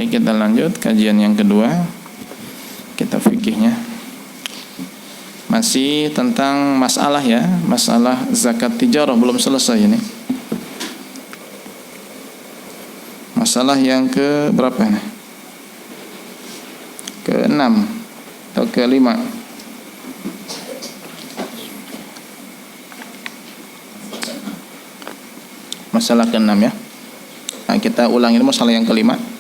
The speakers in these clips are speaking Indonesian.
Baik, kita lanjut kajian yang kedua. Kita fikihnya masih tentang masalah ya, masalah zakat tijarah belum selesai ini. Masalah yang ke berapa nih? Ke-6 atau ke-5? Masalah ke-6 ya. Nah, kita ulangi masalah yang ke-5.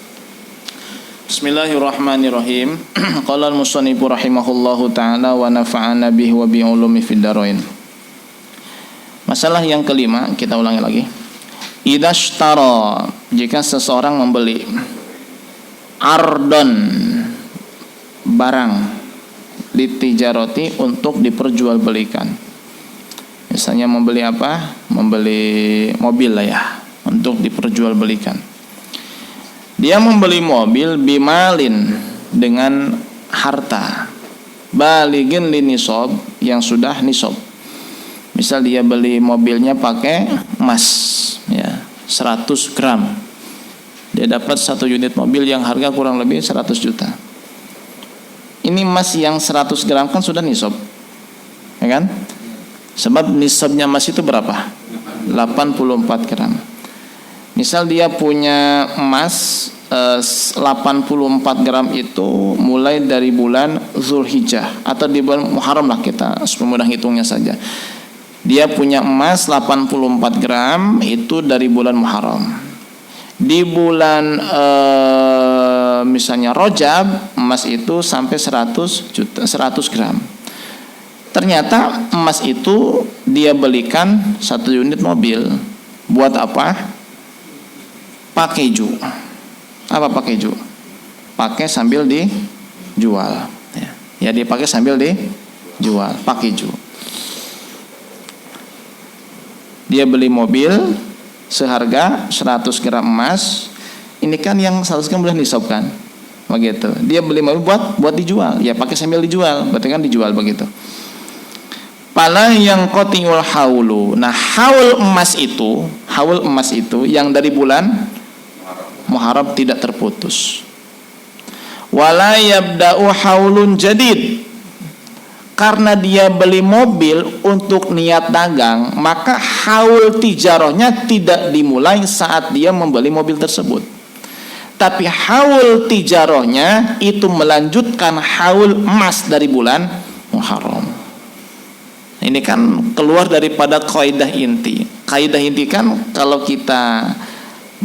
Bismillahirrahmanirrahim. Qala al-musannifu rahimahullahu ta'ala wa nafa'ana bihi wa bi ulumi fid dharain. Masalah yang ke-5 kita ulangi lagi. Idashtara, jika seseorang membeli ardon, barang litijarati, untuk diperjualbelikan. Misalnya membeli apa? Membeli mobil lah ya, untuk diperjualbelikan. Dia membeli mobil bimalin, dengan harta, baligin li nisab, yang sudah nisab. Misal dia beli mobilnya pakai emas ya, 100 gram. Dia dapat 1 unit mobil yang harga kurang lebih 100 juta. Ini emas yang 100 gram kan sudah nisab, ya kan? Sebab nisabnya emas itu berapa? 84 gram. Misal dia punya emas 84 gram itu mulai dari bulan Zulhijjah atau di bulan Muharram lah, kita semudah hitungnya saja. Dia punya emas 84 gram itu dari bulan Muharram. Di bulan misalnya Rajab, emas itu sampai 100 gram. Ternyata emas itu dia belikan 1 unit mobil. Buat apa? Pakai ju. Apa pakai ju? Pakai sambil dijual. Ya, dipakai sambil dijual. Pakai ju. Dia beli mobil seharga 100 gram emas. Ini kan yang 100 gram boleh nisab kan? Begitu. Dia beli mobil buat dijual. Ya, pakai sambil dijual. Berarti kan dijual begitu. Pala yang qati'ul haulu. Nah, haul emas itu yang dari bulan Muharram tidak terputus. Wala yabda'u haulun jadid. Karena dia beli mobil untuk niat dagang, maka haul tijarahnya tidak dimulai saat dia membeli mobil tersebut. Tapi haul tijarahnya itu melanjutkan haul emas dari bulan Muharram. Ini kan keluar daripada kaidah inti. Kaidah inti kan kalau kita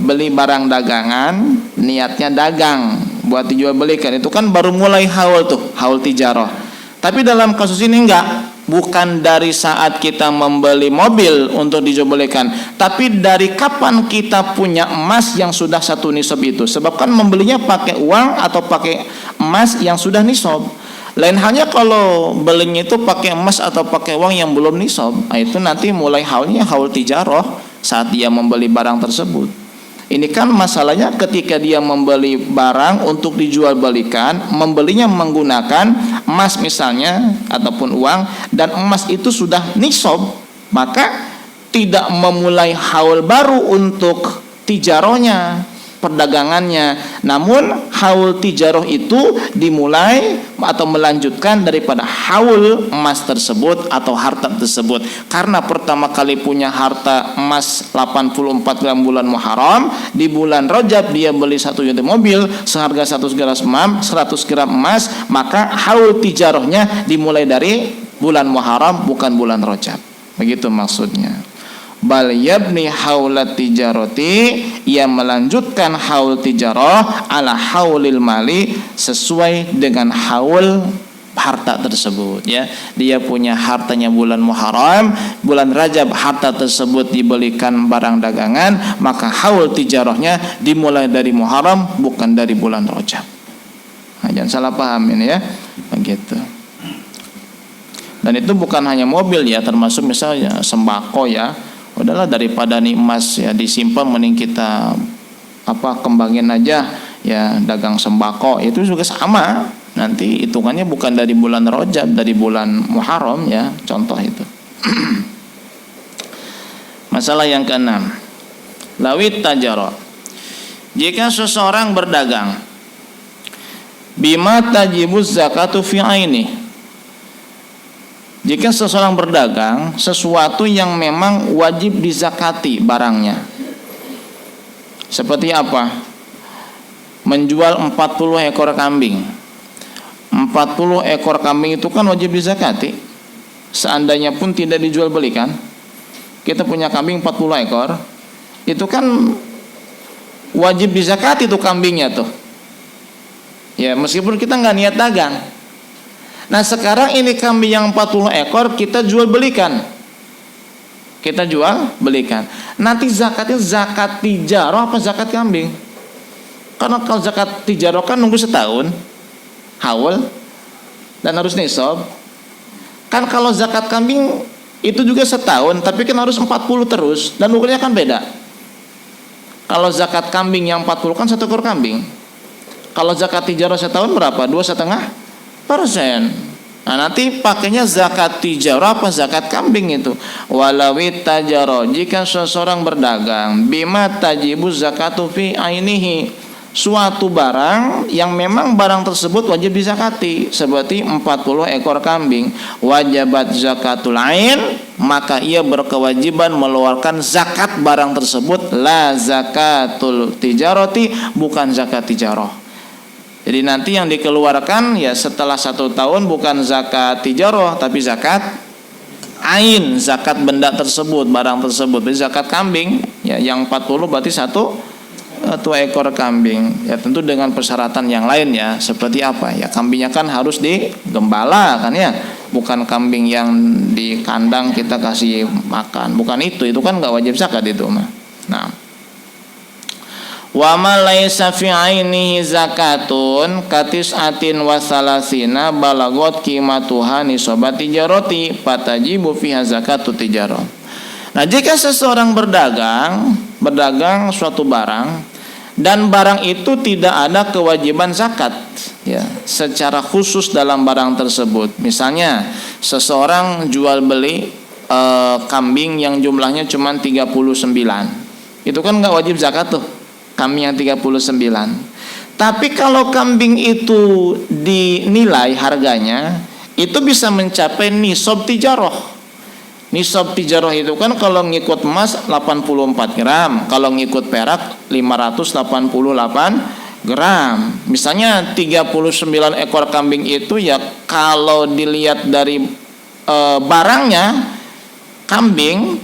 beli barang dagangan, niatnya dagang buat dijual belikan, itu kan baru mulai haul tuh, haul tijarah. Tapi dalam kasus ini enggak, bukan dari saat kita membeli mobil untuk dijual belikan, tapi dari kapan kita punya emas yang sudah 1 nisab itu. Sebab kan membelinya pakai uang atau pakai emas yang sudah nisab. Lain halnya kalau belinya itu pakai emas atau pakai uang yang belum nisab, nah itu nanti mulai haulnya haul tijarah saat dia membeli barang tersebut. Ini kan masalahnya ketika dia membeli barang untuk dijual belikan, membelinya menggunakan emas misalnya ataupun uang, dan emas itu sudah nisab, maka tidak memulai haul baru untuk tijarahnya, perdagangannya. Namun haul tijarah itu dimulai atau melanjutkan daripada haul emas tersebut atau harta tersebut. Karena pertama kali punya harta emas 84 gram bulan Muharram, di bulan Rajab dia beli 1 unit mobil seharga 100 gram emas, maka haul tijarahnya dimulai dari bulan Muharram, bukan bulan Rajab. Begitu maksudnya. Bal yabni haulat tijarati, ia melanjutkan haul tijarah ala haulil mali, sesuai dengan haul harta tersebut ya. Dia punya hartanya bulan Muharram, bulan Rajab harta tersebut dibelikan barang dagangan, maka haul tijarahnya dimulai dari Muharram, bukan dari bulan Rajab. Nah, jangan salah paham ini ya. Begitu. Dan itu bukan hanya mobil ya, termasuk misalnya sembako ya. Udahlah, daripada nih emas ya disimpan, mending kita kembangin aja ya, dagang sembako. Itu juga sama, nanti hitungannya bukan dari bulan Rajab, dari bulan Muharram ya, contoh itu. Masalah yang ke-6, lawit tajara, jika seseorang berdagang bima tajibuz zakatu fi aini. Jika seseorang berdagang sesuatu yang memang wajib dizakati barangnya. Seperti apa? Menjual 40 ekor kambing. 40 ekor kambing itu kan wajib dizakati. Seandainya pun tidak dijual belikan, kita punya kambing 40 ekor, itu kan wajib dizakati tuh kambingnya tuh. Ya, meskipun kita nggak niat dagang. Nah, sekarang ini kambing yang 40 ekor kita jual belikan. Kita jual belikan. Nanti zakatnya zakat tijarah apa zakat kambing? Karena kalau zakat tijarah kan nunggu setahun, haul, dan harus nisab. Kan kalau zakat kambing itu juga setahun, tapi kan harus 40 terus, dan ukurnya kan beda. Kalau zakat kambing yang 40 kan 1 ekor kambing. Kalau zakat tijarah setahun berapa? 2,5%. Nah, nanti pakainya zakat tijarah apa zakat kambing itu? Walawit tajarah, jika seseorang berdagang bima tajibu zakatu fi ainihi, suatu barang yang memang barang tersebut wajib dizakati, seperti 40 ekor kambing, wajibat zakatul ain, maka ia berkewajiban mengeluarkan zakat barang tersebut, la zakatul tijarati, bukan zakat tijarah. Jadi nanti yang dikeluarkan ya setelah 1 tahun bukan zakat tijarah, tapi zakat ain, zakat benda tersebut, barang tersebut. Jadi zakat kambing ya yang 40 berarti 1 ekor kambing. Ya tentu dengan persyaratan yang lain ya. Seperti apa? Ya kambingnya kan harus digembala kan ya. Bukan kambing yang di kandang kita kasih makan. Bukan itu kan nggak wajib zakat itu mah. Nah, wa ma laisa fi ainihi zakatun katis'atin wa salasina balagot qimatuha nisabat tijarati fatajibu fiha zakatu tijarah. Nah, jika seseorang berdagang suatu barang dan barang itu tidak ada kewajiban zakat ya secara khusus dalam barang tersebut. Misalnya seseorang jual beli kambing yang jumlahnya cuma 39. Itu kan nggak wajib zakat tuh. Kambing yang 39. Tapi kalau kambing itu dinilai harganya itu bisa mencapai nisab tijarah. Nisab tijarah itu kan kalau ngikut emas 84 gram, kalau ngikut perak 588 gram. Misalnya 39 ekor kambing itu ya kalau dilihat dari barangnya kambing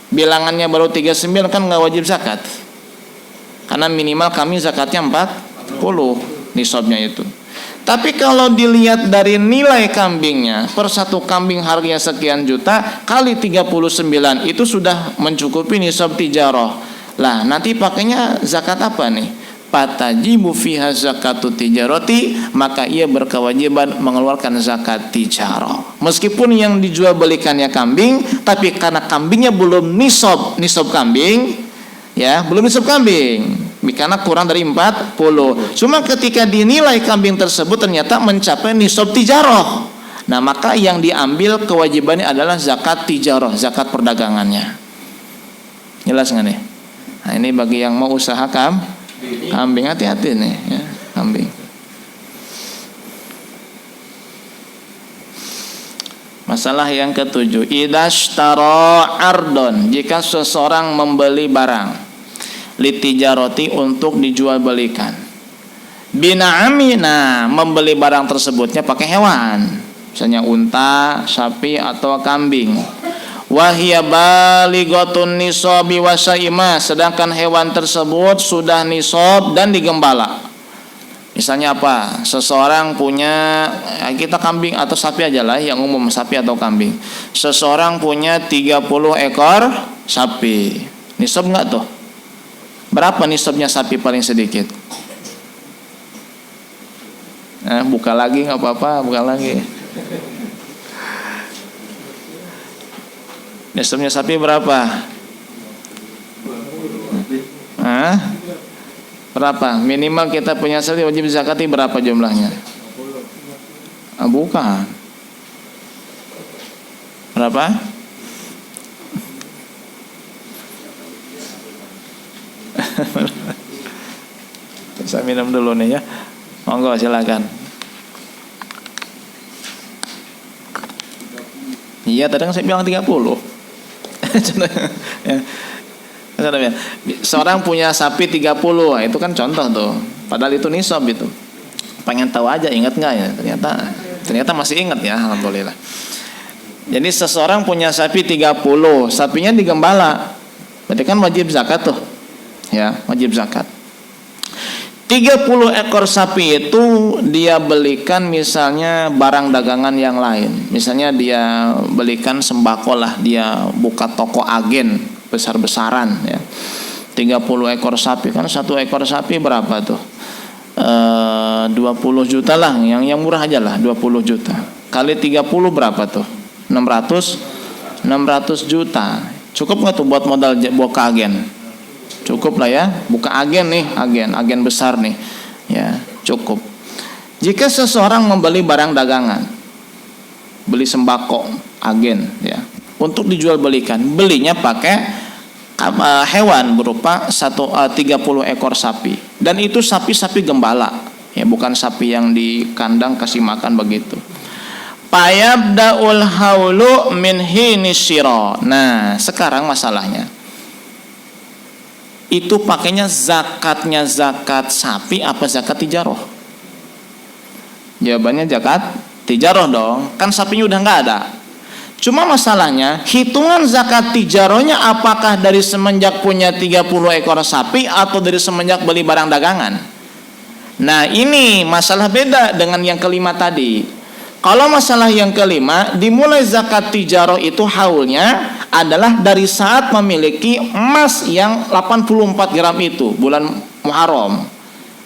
bilangannya baru 39 kan nggak wajib zakat. Karena minimal kami zakatnya 40 nisabnya itu. Tapi kalau dilihat dari nilai kambingnya, per 1 kambing harganya sekian juta kali 39 itu sudah mencukupi nisab tijarah. Lah, nanti pakainya zakat apa nih? Fatajibu fiha zakatu tijarati, maka ia berkewajiban mengeluarkan zakat tijarah. Meskipun yang dijual belikannya kambing, tapi karena kambingnya belum nisab kambing, ya belum nisab kambing karena kurang dari 40. Cuma ketika dinilai kambing tersebut ternyata mencapai nisab tijarah, nah maka yang diambil kewajibannya adalah zakat tijarah, zakat perdagangannya. Jelas nggak nih? Nah, ini bagi yang mau usaha kambing, hati-hati nih ya, kambing. Masalah yang ke-7, idashtara ardon, jika seseorang membeli barang litijaroti untuk dijual belikan, bina'ami, nah membeli barang tersebutnya pakai hewan, misalnya unta, sapi atau kambing, wahia balighatun nisabi wa syaima, sedangkan hewan tersebut sudah nisab dan digembala. Misalnya apa? Seseorang punya, kita kambing atau sapi aja lah yang umum, sapi atau kambing. Seseorang punya 30 ekor sapi. Nisab enggak tuh? Berapa nisabnya sapi paling sedikit? Buka lagi nggak apa-apa, buka lagi. Nisabnya sapi berapa? Berapa? Minimal kita punya sapi wajib zakati berapa jumlahnya? Bukan. Berapa? Saya minum dulu nih ya. Monggo silakan. Iya, tadi kan saya bilang 30. Ya. Seorang punya sapi 30, itu kan contoh tuh. Padahal itu nisab itu. Pengen tahu aja, ingat nggak ya? Ternyata masih ingat ya, alhamdulillah. Jadi seseorang punya sapi 30, sapinya digembala, berarti kan wajib zakat tuh. Ya, wajib zakat. 30 ekor sapi itu dia belikan misalnya barang dagangan yang lain. Misalnya dia belikan sembako lah, dia buka toko agen besar-besaran ya. 30 ekor sapi, kan satu ekor sapi berapa tuh? 20 juta lah, yang murah aja lah, 20 juta. Kali 30 berapa tuh? 600 juta. Cukup nggak tuh buat modal buka agen? Cukup lah ya, buka agen nih, agen besar nih, ya cukup. Jika seseorang membeli barang dagangan, beli sembako, agen, ya, untuk dijual belikan, belinya pakai hewan berupa 30 ekor sapi, dan itu sapi gembala, ya bukan sapi yang di kandang kasih makan begitu. Payabdaul haulu min hinisyira. Nah, sekarang masalahnya, itu pakainya zakatnya zakat sapi apa zakat tijaroh? Jawabannya zakat tijaroh dong, kan sapinya udah nggak ada. Cuma masalahnya hitungan zakat tijarohnya apakah dari semenjak punya 30 ekor sapi atau dari semenjak beli barang dagangan? Nah ini masalah beda dengan yang kelima tadi. Kalau masalah yang kelima, dimulai zakat tijaroh itu haulnya adalah dari saat memiliki emas yang 84 gram itu, bulan Muharram.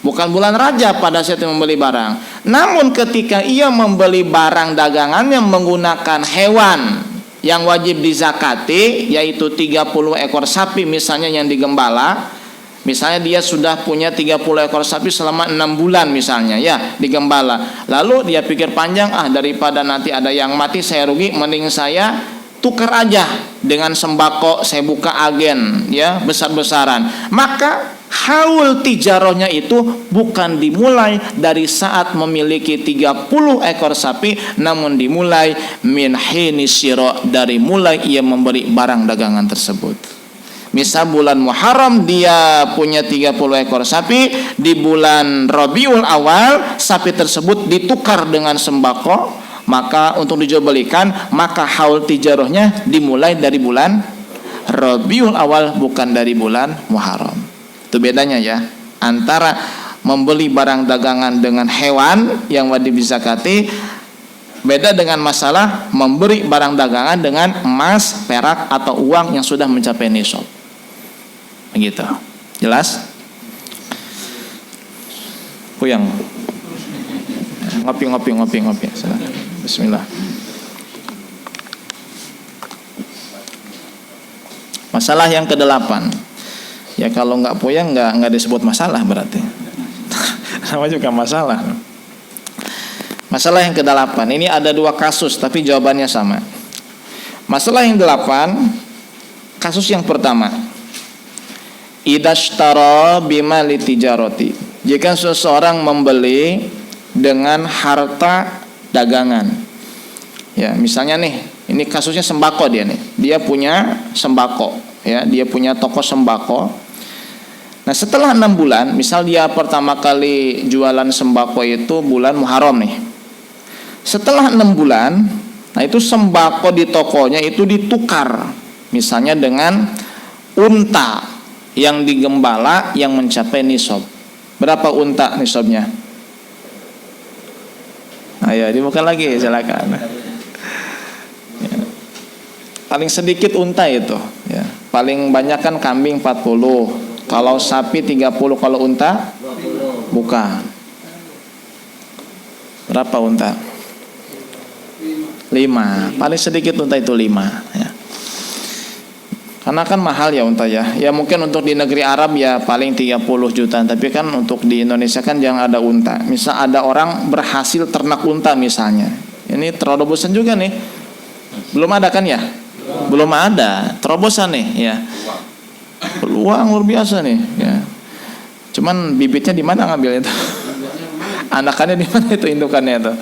Bukan bulan Rajab pada saat membeli barang. Namun ketika ia membeli barang dagangan yang menggunakan hewan yang wajib dizakati, yaitu 30 ekor sapi misalnya yang digembala. Misalnya dia sudah punya 30 ekor sapi selama 6 bulan misalnya ya digembala. Lalu dia pikir panjang, daripada nanti ada yang mati saya rugi, mending saya tukar aja dengan sembako, saya buka agen ya besar-besaran. Maka haul tijarohnya itu bukan dimulai dari saat memiliki 30 ekor sapi, namun dimulai min hinisyira, dari mulai ia memberi barang dagangan tersebut. Misal bulan Muharram dia punya 30 ekor sapi, di bulan Rabiul Awal sapi tersebut ditukar dengan sembako, maka untuk dijual belikan, maka haul tijarohnya dimulai dari bulan Rabiul Awal, bukan dari bulan Muharram. Itu bedanya ya antara membeli barang dagangan dengan hewan yang wajib dizakati, beda dengan masalah memberi barang dagangan dengan emas, perak atau uang yang sudah mencapai nisab. Begitu. Jelas? Puyang. Ngopi. Silakan. Bismillah. Masalah yang ke-8. Ya kalau nggak puyang nggak disebut masalah berarti. Sama juga masalah. Masalah yang ke-8. Ini ada 2 kasus tapi jawabannya sama. Masalah yang 8, kasus yang pertama. Idashtara bimali tijarati. Jika seseorang membeli dengan harta dagangan. Ya, misalnya nih, ini kasusnya sembako dia nih. Dia punya sembako, ya, dia punya toko sembako. Nah, setelah 6 bulan, misal dia pertama kali jualan sembako itu bulan Muharram nih. Setelah 6 bulan, nah itu sembako di tokonya itu ditukar, misalnya dengan unta yang digembala yang mencapai nisab. Berapa unta nisabnya? Ayo dibuka lagi, silakan. Ya. Paling sedikit unta itu, ya. Paling banyak kan kambing 40. Kalau sapi 30, kalau unta? Bukan. Berapa unta? 5. Paling sedikit unta itu 5, ya. Karena kan mahal ya unta ya. Ya mungkin untuk di negeri Arab ya paling 30 juta. Tapi kan untuk di Indonesia kan jangan ada unta. Misal ada orang berhasil ternak unta misalnya. Ini terobosan juga nih. Belum ada kan ya? Belum ada. Terobosan nih ya. Peluang luar biasa nih ya. Cuman bibitnya di mana ngambil itu? Anakannya di mana itu indukannya itu?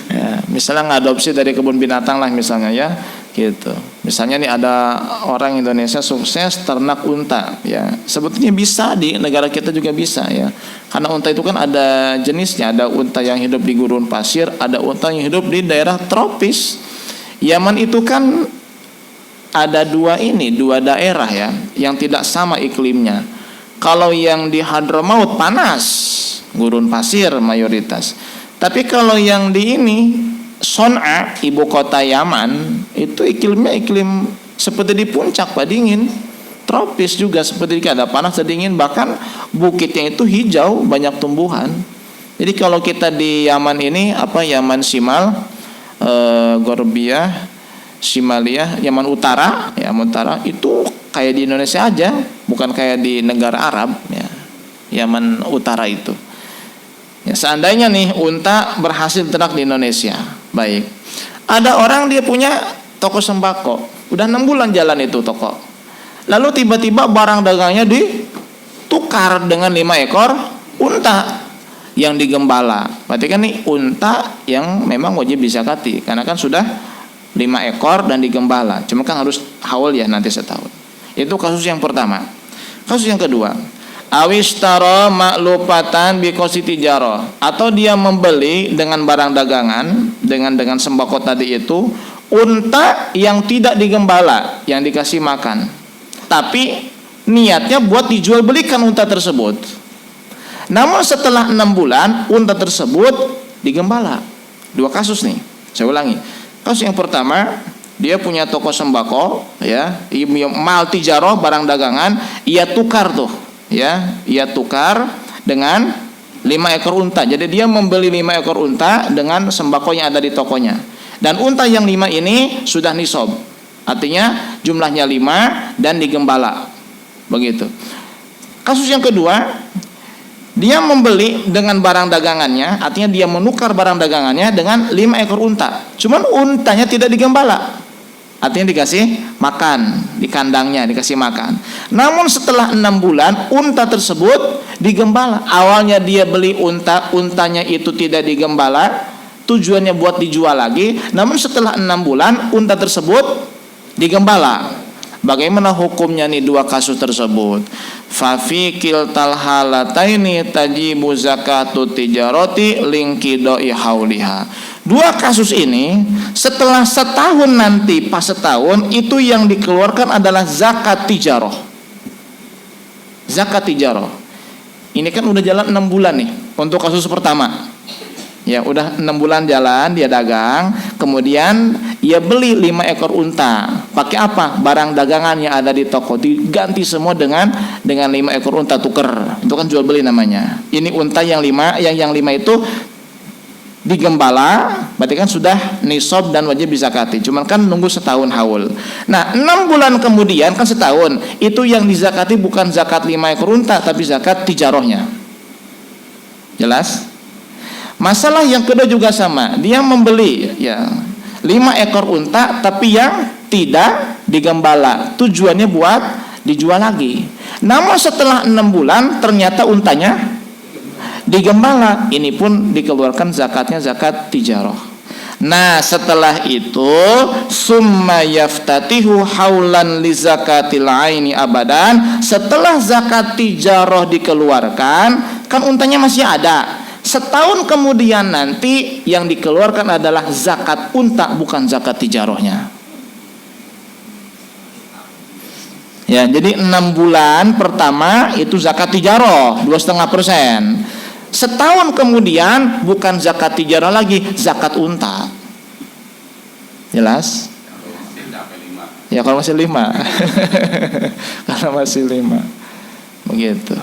Ya, misalnya ngadopsi dari kebun binatang lah misalnya ya, gitu. Misalnya nih ada orang Indonesia sukses ternak unta, ya. Sebetulnya bisa di negara kita juga bisa ya. Karena unta itu kan ada jenisnya, ada unta yang hidup di gurun pasir, ada unta yang hidup di daerah tropis. Yaman itu kan ada dua daerah ya, yang tidak sama iklimnya. Kalau yang di Hadramaut panas, gurun pasir mayoritas. Tapi kalau yang di ini Son'a, ibu kota Yaman, itu iklimnya iklim seperti di puncak, Pak, dingin. Tropis juga seperti ada panas dan dingin, bahkan bukitnya itu hijau, banyak tumbuhan. Jadi kalau kita di Yaman ini Yaman Simal, Gorbia, Simalia, Yaman Utara, itu kayak di Indonesia aja, bukan kayak di negara Arab ya. Yaman Utara itu. Ya, seandainya nih unta berhasil ternak di Indonesia, baik. Ada orang dia punya toko sembako, udah 6 bulan jalan itu toko. Lalu tiba-tiba barang dagangnya ditukar dengan 5 ekor unta yang digembala. Berarti kan nih unta yang memang wajib dizakati, karena kan sudah 5 ekor dan digembala. Cuma kan harus haul ya nanti setahun. Itu kasus yang pertama. Kasus yang kedua, awistaro maklupatan bikosi tijaro, atau dia membeli dengan barang dagangan, dengan sembako tadi itu unta yang tidak digembala, yang dikasih makan, tapi niatnya buat dijual belikan unta tersebut. Namun setelah 6 bulan unta tersebut digembala. 2 kasus nih, saya ulangi. Kasus yang pertama, dia punya toko sembako ya, mal tijaro, barang dagangan, ia tukar tuh ya, ia tukar dengan 5 ekor unta. Jadi dia membeli 5 ekor unta dengan sembako yang ada di tokonya. Dan unta yang 5 ini sudah nisab. Artinya jumlahnya 5 dan digembala. Begitu. Kasus yang kedua, dia membeli dengan barang dagangannya, artinya dia menukar barang dagangannya dengan 5 ekor unta. Cuman untanya tidak digembala. Artinya dikasih makan di kandangnya, dikasih makan. Namun setelah 6 bulan unta tersebut digembala. Awalnya dia beli untanya itu tidak digembala, tujuannya buat dijual lagi. Namun setelah 6 bulan unta tersebut digembala. Bagaimana hukumnya nih 2 kasus tersebut? Fa fi kiltal halataini tajibu zakatu tijarati linkidoi hauliha. 2 kasus ini setelah setahun nanti, pas setahun itu yang dikeluarkan adalah zakat tijaroh. Zakat tijaroh. Ini kan udah jalan 6 bulan nih untuk kasus pertama. Ya udah 6 bulan jalan dia dagang, kemudian ia beli 5 ekor unta. Pakai apa? Barang dagangan yang ada di toko diganti semua dengan 5 ekor unta tuker. Itu kan jual beli namanya. Ini unta yang 5, yang 5 itu digembala, berarti kan sudah nisab dan wajib dizakati. Cuman kan nunggu setahun haul. Nah, 6 bulan kemudian kan setahun, itu yang dizakati bukan zakat 5 ekor unta, tapi zakat tijarohnya. Jelas? Masalah yang kedua juga sama. Dia membeli ya 5 ekor unta tapi yang tidak digembala. Tujuannya buat dijual lagi. Namun setelah 6 bulan ternyata untanya digembala. Ini pun dikeluarkan zakatnya zakat tijarah. Nah, setelah itu summa yaftatihu haulan li zakatil aini abadan. Setelah zakat tijarah dikeluarkan, kan untanya masih ada. Setahun kemudian nanti yang dikeluarkan adalah zakat unta, bukan zakat tijarohnya. Ya, jadi 6 bulan pertama itu zakat tijaroh 2,5%. Setahun kemudian bukan zakat tijaroh lagi, zakat unta. Jelas? Ya kalau masih 5. Kalau masih 5. Begitu.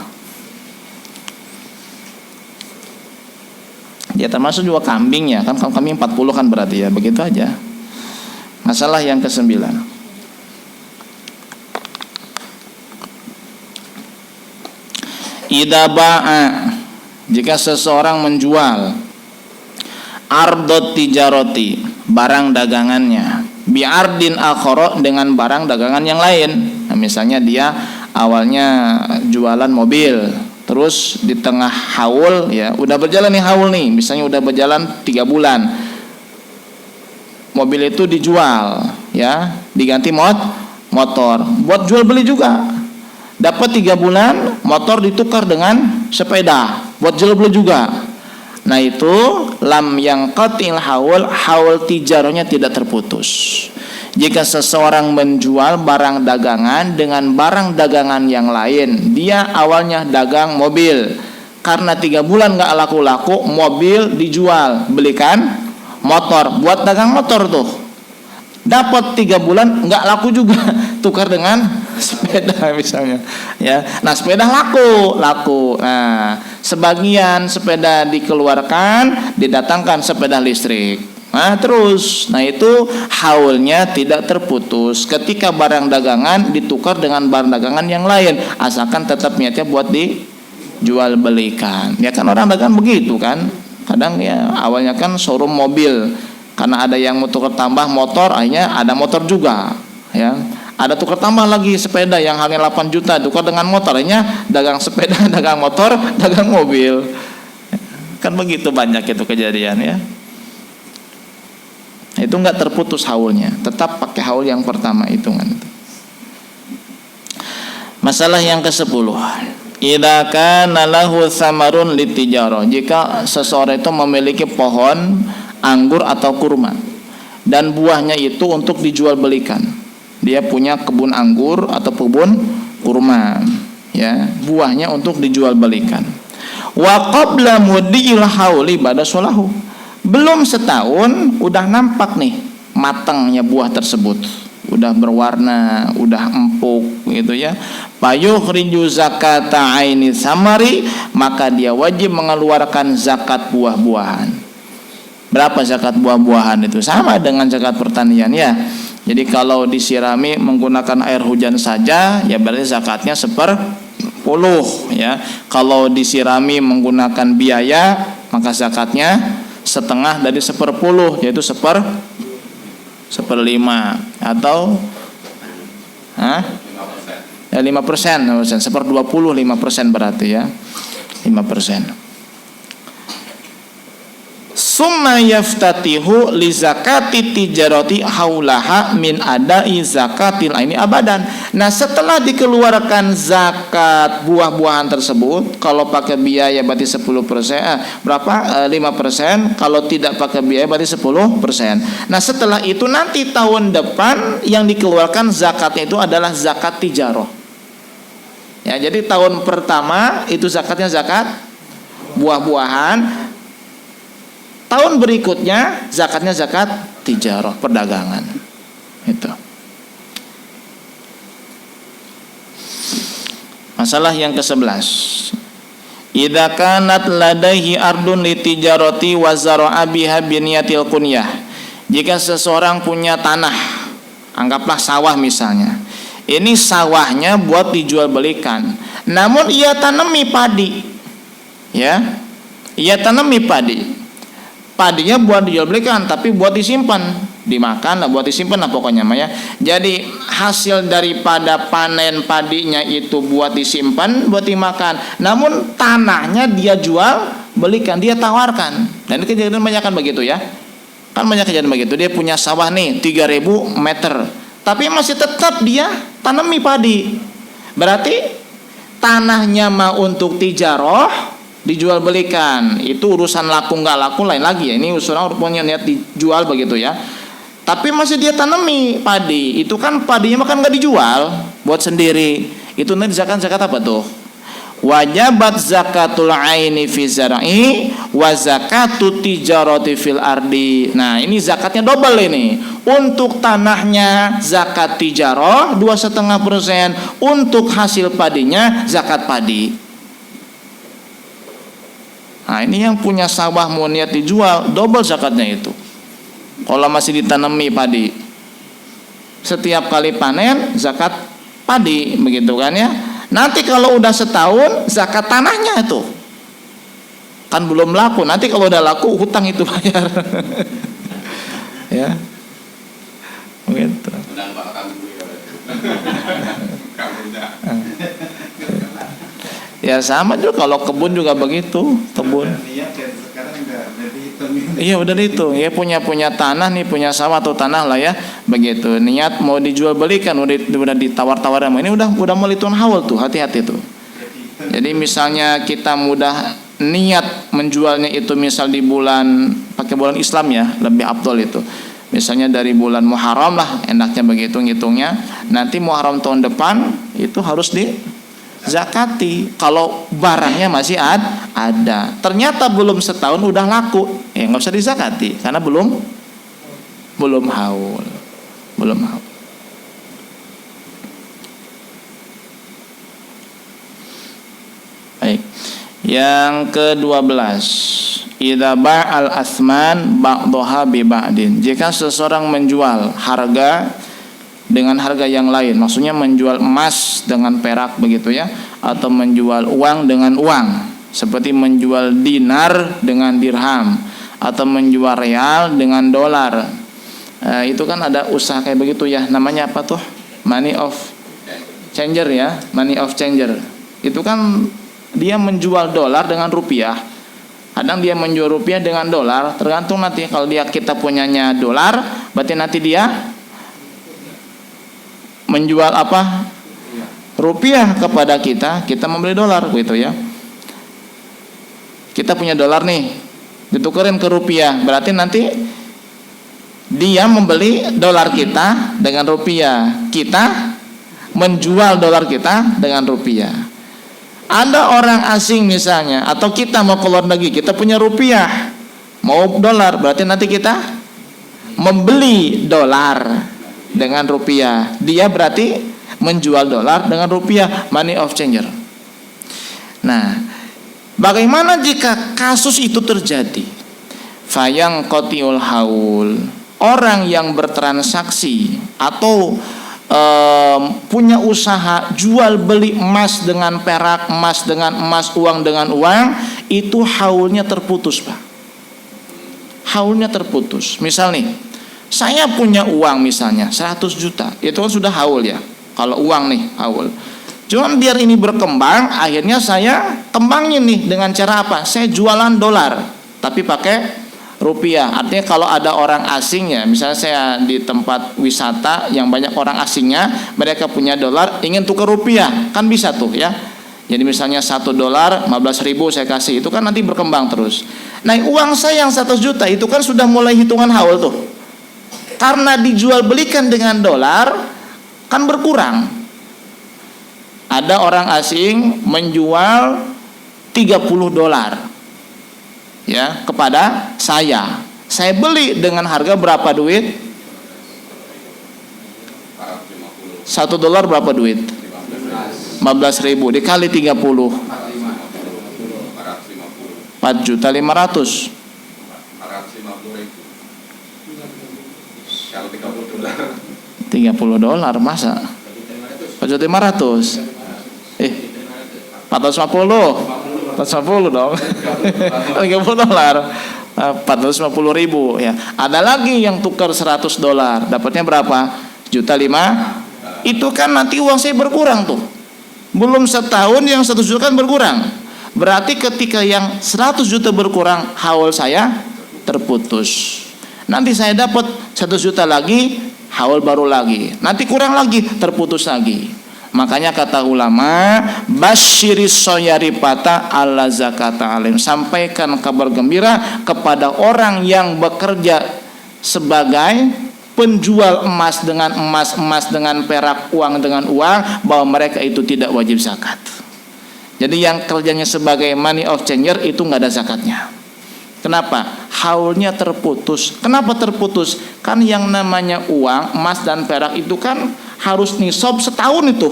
Ya termasuk juga kambing ya, kan kambing 40 kan berarti ya, begitu aja. Masalah yang ke-9. Idza ba'a, jika seseorang menjual ardot tijaroti, barang dagangannya, bi'ardin akhara, dengan barang dagangan yang lain. Nah, misalnya dia awalnya jualan mobil, terus terus di tengah haul ya, udah berjalan nih haul nih, misalnya udah berjalan 3 bulan, mobil itu dijual ya, diganti motor, buat jual beli juga, dapat 3 bulan motor ditukar dengan sepeda buat jual beli juga. Nah itu lam yang qatil haul tijarahnya tidak terputus. Jika seseorang menjual barang dagangan dengan barang dagangan yang lain, dia awalnya dagang mobil, karena 3 bulan nggak laku-laku, mobil dijual, belikan motor, buat dagang motor tuh, dapat 3 bulan nggak laku juga, tukar dengan sepeda misalnya, ya. Nah sepeda laku. Nah sebagian sepeda dikeluarkan, didatangkan sepeda listrik. Nah terus, nah itu haulnya tidak terputus ketika barang dagangan ditukar dengan barang dagangan yang lain, asalkan tetap niatnya buat dijual belikan. Ya kan orang dagang begitu kan, kadang ya awalnya kan showroom mobil, karena ada yang mau tukar tambah motor, akhirnya ada motor juga, ya. Ada tukar tambah lagi sepeda yang harganya 8 juta, tukar dengan motor, akhirnya dagang sepeda, dagang motor, dagang mobil. Kan begitu banyak itu kejadian ya. Itu enggak terputus haulnya, tetap pakai haul yang pertama hitungan itu. Masalah yang ke-10. Idza kana lahu samarun litijarah, jika seseorang itu memiliki pohon anggur atau kurma dan buahnya itu untuk dijual belikan. Dia punya kebun anggur atau kebun kurma, ya, buahnya untuk dijual belikan. Wa qabla mudil hauli badasolahu, belum setahun udah nampak nih matangnya buah tersebut, udah berwarna, udah empuk gitu ya. Payukhriju zakata aini samari, maka dia wajib mengeluarkan zakat buah-buahan. Berapa zakat buah-buahan itu? Sama dengan zakat pertanian ya. Jadi kalau disirami menggunakan air hujan saja, ya berarti zakatnya 1/10 ya. Kalau disirami menggunakan biaya, maka zakatnya setengah dari 1/10, yaitu 1/5 atau 5%, 1/20, 5% berarti ya, 5%. Summa yaftatihu li zakati tijarati haulaha min adai zakatil aini abadan. Nah setelah dikeluarkan zakat buah-buahan tersebut, kalau pakai biaya berarti 10%, 5%, kalau tidak pakai biaya berarti 10%. Nah setelah itu nanti tahun depan yang dikeluarkan zakatnya itu adalah zakat tijarah. Ya, jadi tahun pertama itu zakatnya zakat buah-buahan. Tahun berikutnya zakatnya zakat tijarah, perdagangan. Itu. Masalah yang ke-11. Idza kanat ladaihi ardun litijarati wa zara'a biha biniyatil kunyah. Jika seseorang punya tanah, anggaplah sawah misalnya. Ini sawahnya buat dijual belikan. Namun ia tanami padi. Ya. Ia tanami padi. Padinya buat dijual belikan, tapi buat disimpan, dimakan lah, buat disimpan lah pokoknya ya. Jadi hasil daripada panen padinya itu buat disimpan, buat dimakan. Namun tanahnya dia jual belikan, dia tawarkan. Dan ini kejadian banyak kan begitu ya. Kan banyak kejadian begitu. Dia punya sawah nih 3.000 meter, tapi masih tetap dia tanami padi. Berarti tanahnya mah untuk tijarah, dijual belikan, itu urusan laku nggak laku lain lagi ya. Ini urusan punya niat dijual begitu ya. Tapi masih dia tanami padi, itu kan padinya makan nggak dijual, buat sendiri. Itu nanti zakat apa tuh? Wajabat zakatul aini fi zar'i wa zakatut tijarati fil ardi. Nah ini zakatnya double ini. Untuk tanahnya zakat tijarah 2,5%, untuk hasil padinya zakat padi. Nah ini yang punya sawah mau niat dijual, double zakatnya itu. Kalau masih ditanami padi, setiap kali panen zakat padi, begitu kan ya. Nanti kalau udah setahun zakat tanahnya itu kan belum laku. Nanti kalau udah laku hutang itu bayar. Ya, begitu. Ya sama juga kalau kebun juga begitu, kebun. Iya udah dihitung. Ya punya tanah nih, punya sawah atau tanah lah ya, begitu. Niat mau dijual belikan, udah ditawar-tawar sama ini udah mau hitung haul tuh, hati-hati tuh. Jadi misalnya kita mudah niat menjualnya itu misal di bulan pakai bulan Islam ya, lebih afdol itu. Misalnya dari bulan Muharram lah, enaknya begitu ngitungnya. Nanti Muharram tahun depan itu harus di zakati. Kalau barangnya masih ada, ternyata belum setahun udah laku, ya nggak usah dizakati karena belum haul. Baik. Yang ke-12, idza ba'al asman ba'daha bi ba'din. Jika seseorang menjual harga dengan harga yang lain, maksudnya menjual emas dengan perak begitu ya, atau menjual uang dengan uang, seperti menjual dinar dengan dirham atau menjual real dengan dolar. Itu kan ada usaha kayak begitu ya, namanya apa tuh? Money of changer ya, money of changer. Itu kan dia menjual dolar dengan rupiah. Kadang dia menjual rupiah dengan dolar, tergantung nanti kalau kita punyanya dolar, berarti nanti dia menjual apa? Rupiah kepada kita membeli dolar gitu ya. Kita punya dolar nih, ditukerin ke rupiah, berarti nanti dia membeli dolar kita dengan rupiah, kita menjual dolar kita dengan rupiah. Ada orang asing misalnya, atau kita mau keluar negeri, kita punya rupiah, mau dolar, berarti nanti kita membeli dolar dengan rupiah, dia berarti menjual dolar dengan rupiah, money of changer. Nah, bagaimana jika kasus itu terjadi? Fayang kotiul haul, orang yang bertransaksi atau punya usaha jual beli emas dengan perak, emas dengan emas, uang dengan uang, itu haulnya terputus, Pak. Haulnya terputus. Misal nih, saya punya uang misalnya 100 juta, itu kan sudah haul ya. Kalau uang nih haul. Cuman biar ini berkembang, akhirnya saya kembangin nih dengan cara apa? Saya jualan dolar, tapi pakai rupiah. Artinya kalau ada orang asing ya, misalnya saya di tempat wisata yang banyak orang asingnya, mereka punya dolar, ingin tukar rupiah, kan bisa tuh ya. Jadi misalnya 1 dolar 15.000 saya kasih, itu kan nanti berkembang terus. Nah, uang saya yang 100 juta itu kan sudah mulai hitungan haul tuh. Karena dijual belikan dengan dolar kan berkurang. Ada orang asing menjual 30 dolar ya kepada saya. Saya beli dengan harga berapa duit? 1 dolar berapa duit? 15.000 dikali 30, 4.500.000. Kalau 30 dolar masa 4.500.000 450 dong 30 dolar 450.000 ya. Ada lagi yang tukar 100 dolar dapatnya berapa? 1.500.000. Itu kan nanti uang saya berkurang tuh, belum setahun yang 100 juta kan berkurang. Berarti ketika yang 100 juta berkurang, haul saya terputus. Nanti saya dapat 100 juta lagi, haul baru lagi. Nanti kurang lagi, terputus lagi. Makanya kata ulama, basyiris soyaripata ala zakata alim. Sampaikan kabar gembira kepada orang yang bekerja sebagai penjual emas dengan emas, emas dengan perak, uang dengan uang, bahwa mereka itu tidak wajib zakat. Jadi yang kerjanya sebagai money of changer itu nggak ada zakatnya. Kenapa? Haulnya terputus. Kenapa terputus? Kan yang namanya uang, emas dan perak itu kan harus nisab setahun itu.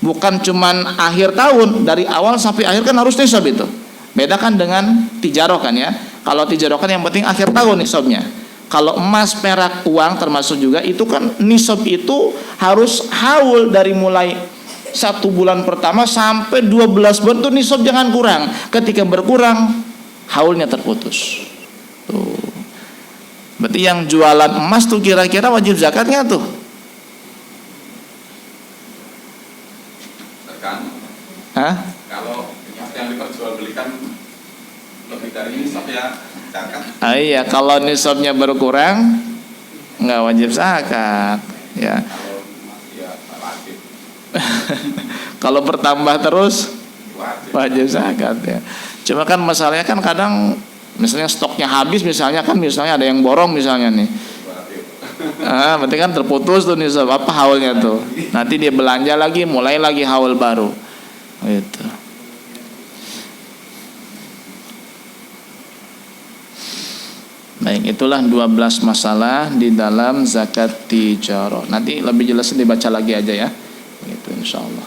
Bukan cuman akhir tahun, dari awal sampai akhir kan harus nisab itu. Beda kan dengan tijarah kan ya. Kalau tijarah kan yang penting akhir tahun nisabnya. Kalau emas, perak, uang termasuk juga itu kan nisab itu harus haul dari mulai 1 bulan pertama sampai 12 bulan itu nisab jangan kurang. Ketika berkurang, haulnya terputus. Tuh. Berarti yang jualan emas tuh kira-kira wajib zakatnya tuh? Tergantung. Hah? Kalau dari nisab ya zakat. Iya, kalau nisabnya berkurang nggak wajib zakat, ya. Kalau masih ya wajib. Kalau bertambah terus Wajib. wajib zakat ya. Cuma kan masalahnya kan kadang misalnya stoknya habis misalnya ada yang borong misalnya nih. Berarti kan terputus tuh nisab apa haulnya tuh. Nanti dia belanja lagi, mulai lagi haul baru. Gitu. Baik, itulah 12 masalah di dalam zakat tijarah. Nanti lebih jelasnya dibaca lagi aja ya. Gitu insyaallah.